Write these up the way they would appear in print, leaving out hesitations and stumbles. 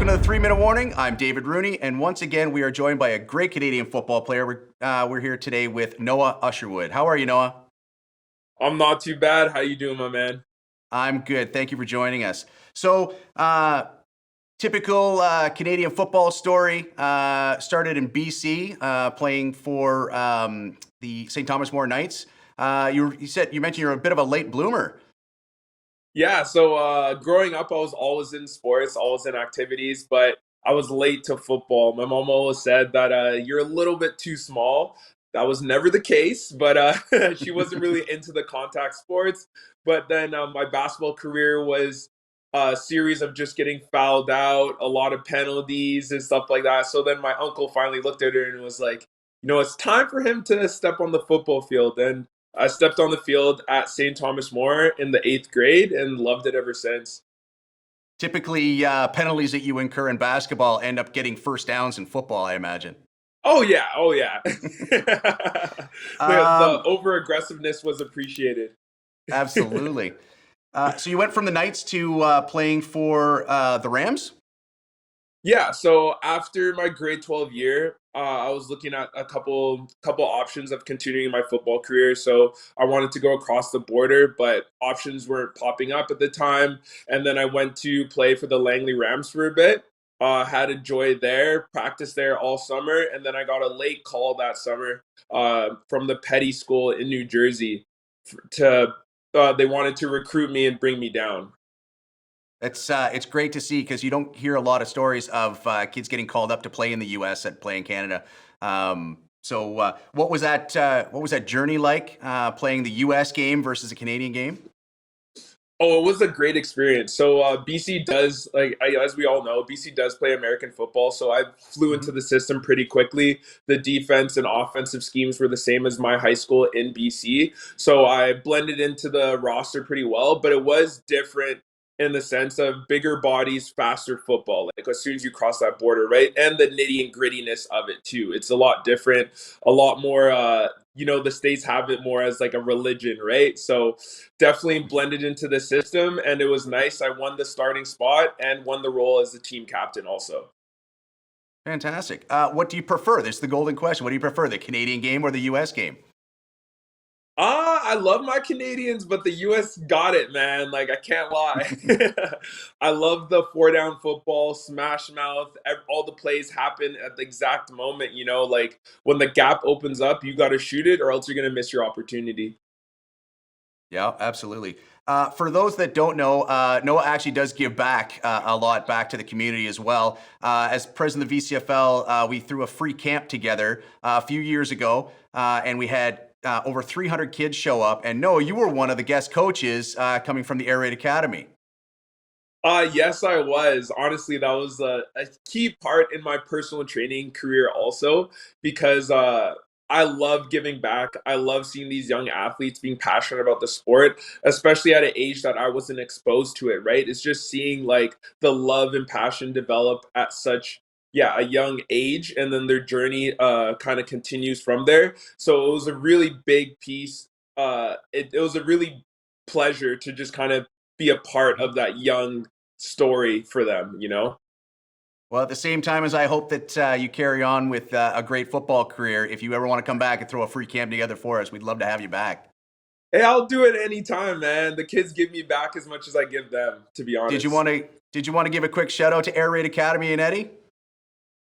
Welcome to the 3-Minute Warning. I'm David Rooney, and once again, we are joined by a great Canadian football player. We're here today with Noah Usherwood. How are you, Noah? I'm not too bad. How you doing, my man? I'm good. Thank you for joining us. So, typical Canadian football story. Started in BC, playing for the St. Thomas More Knights. You mentioned you're a bit of a late bloomer. Yeah, so growing up, I was always in sports, always in activities, but I was late to football. My mom always said that you're a little bit too small. That was never the case, but she wasn't really into the contact sports. But then my basketball career was a series of just getting fouled out, a lot of penalties and stuff like that. So then my uncle finally looked at her and was like, it's time for him to step on the football field. And I stepped on the field at St. Thomas More in the 8th grade and loved it ever since. Typically, penalties that you incur in basketball end up getting first downs in football, I imagine. Oh yeah, oh yeah. The Um, over aggressiveness was appreciated. Absolutely. So you went from the Knights to playing for the Rams? Yeah, so after my grade 12 year, I was looking at a couple options of continuing my football career. So I wanted to go across the border, but options weren't popping up at the time. And then I went to play for the Langley Rams for a bit. Had a joy there, practiced there all summer, and then I got a late call that summer from the Petty School in New Jersey to they wanted to recruit me and bring me down. It's great to see because you don't hear a lot of stories of kids getting called up to play in the U.S. and play in Canada. What was that? What was that journey like playing the U.S. game versus a Canadian game? Oh, it was a great experience. So BC does, as we all know, BC does play American football. So I flew into Hmm. the system pretty quickly. The defense and offensive schemes were the same as my high school in BC. So I blended into the roster pretty well, but it was different in the sense of bigger bodies, faster football. Like as soon as you cross that border, right? And the nitty and grittiness of it too. It's a lot different, a lot more. The states have it more as like a religion, right? So definitely blended into the system, and it was nice. I won the starting spot and won the role as the team captain also. Fantastic. What do you prefer? This is the golden question. What do you prefer, the Canadian game or the U.S. game? I love my Canadians, but the US got it, man. Like I can't lie. I love the four down football, smash mouth, all the plays happen at the exact moment, like when the gap opens up, you got to shoot it or else you're going to miss your opportunity. Yeah, absolutely. For those that don't know, Noah actually does give back a lot back to the community as well. As president of the VCFL, we threw a free camp together a few years ago, and we had over 300 kids show up. And Noah, you were one of the guest coaches coming from the Air Raid Academy. Yes, I was. Honestly, that was a key part in my personal training career also because I love giving back. I love seeing these young athletes being passionate about the sport, especially at an age that I wasn't exposed to it, right? It's just seeing like the love and passion develop at such yeah, a young age and then their journey kind of continues from there. So it was a really big piece. It was a really pleasure to just kind of be a part of that young story for them. Well, at the same time as I hope that you carry on with a great football career, if you ever want to come back and throw a free camp together for us, we'd love to have you back. Hey, I'll do it anytime, man. The kids give me back as much as I give them, to be Did you honest. want to? Did you want to give a quick shout out to Air Raid Academy and Eddie?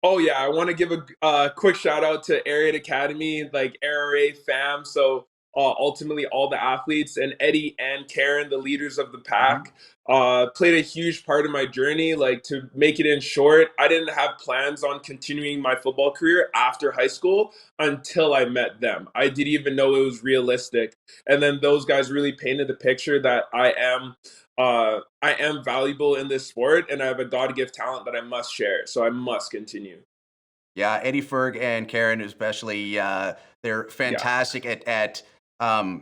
Oh yeah, I want to give a quick shout out to Area Academy, like ARA fam. So ultimately, all the athletes and Eddie and Karen, the leaders of the Mhm. pack, played a huge part of my journey. Like to make it in short, I didn't have plans on continuing my football career after high school until I met them. I didn't even know it was realistic, and then those guys really painted the picture that I am valuable in this sport and I have a God gift talent that I must share. So I must continue. Yeah, Eddie Ferg and Karen, especially, they're Yeah, fantastic at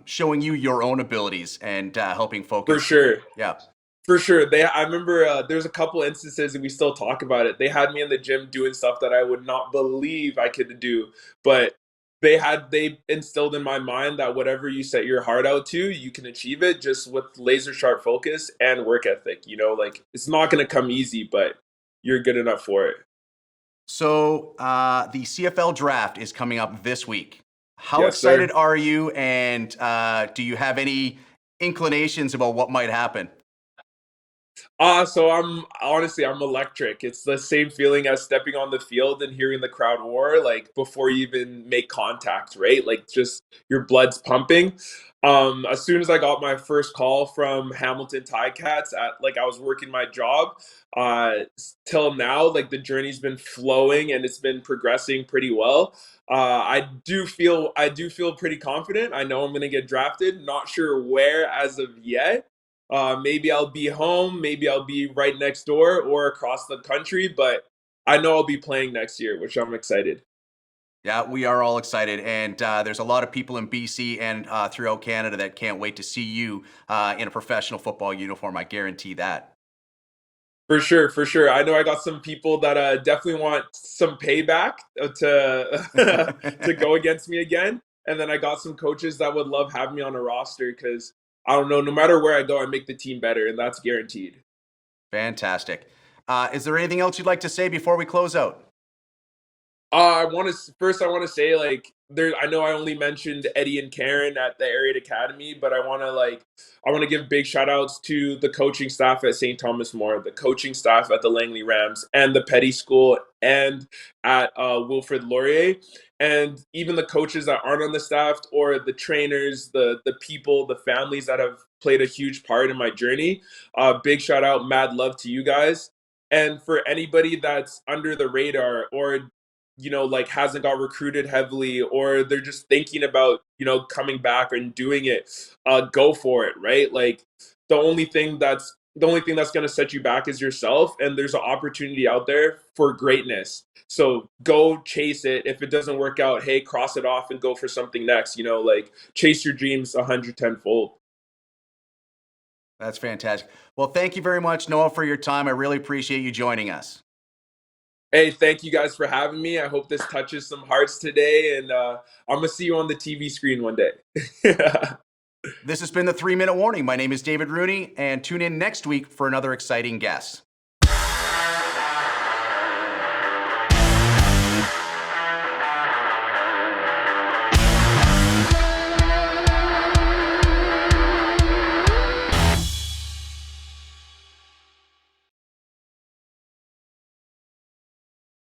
showing you your own abilities and helping for focus. sure. Yeah, For sure. I remember there's a couple instances and we still talk about it. They had me in the gym doing stuff that I would not believe I could do, but they instilled in my mind that whatever you set your heart out to, you can achieve it just with laser sharp focus and work ethic. Like it's not going to come easy, but you're good enough for it. So the CFL draft is coming up this week. How Yes, sir. excited are you? And do you have any inclinations about what might happen? So I'm electric. It's the same feeling as stepping on the field and hearing the crowd roar, like before you even make contact, right? Like just your blood's pumping. As soon as I got my first call from Hamilton Ticats at like I was working my job, till now, like the journey's been flowing and it's been progressing pretty well. I do feel pretty confident. I know I'm gonna get drafted. Not sure where as of yet. Maybe I'll be home, maybe I'll be right next door or across the country, but I know I'll be playing next year, which I'm excited. Yeah, we are all excited, and there's a lot of people in BC and throughout Canada that can't wait to see you in a professional football uniform. I guarantee that. For sure, for sure. I know I got some people that definitely want some payback to to go against me again, and then I got some coaches that would love having me on a roster because I don't know, no matter where I go, I make the team better, and that's guaranteed. Fantastic. Is there anything else you'd like to say before we close out? I want to first. I want to say like there. I know I only mentioned Eddie and Karen at the Area Academy, but I want to give big shout outs to the coaching staff at St. Thomas More, the coaching staff at the Langley Rams, and the Petty School, and at Wilfrid Laurier, and even the coaches that aren't on the staff or the trainers, the people, the families that have played a huge part in my journey. Big shout out, mad love to you guys. And for anybody that's under the radar or like hasn't got recruited heavily or they're just thinking about, coming back and doing it, go for it, right? Like the only thing that's going to set you back is yourself and there's an opportunity out there for greatness. So go chase it. If it doesn't work out, hey, cross it off and go for something next, like chase your dreams 110 fold. That's fantastic. Well, thank you very much, Noah, for your time. I really appreciate you joining us. Hey, thank you guys for having me. I hope this touches some hearts today and I'm going to see you on the TV screen one day. This has been the 3 Minute Warning. My name is David Rooney, and tune in next week for another exciting guest.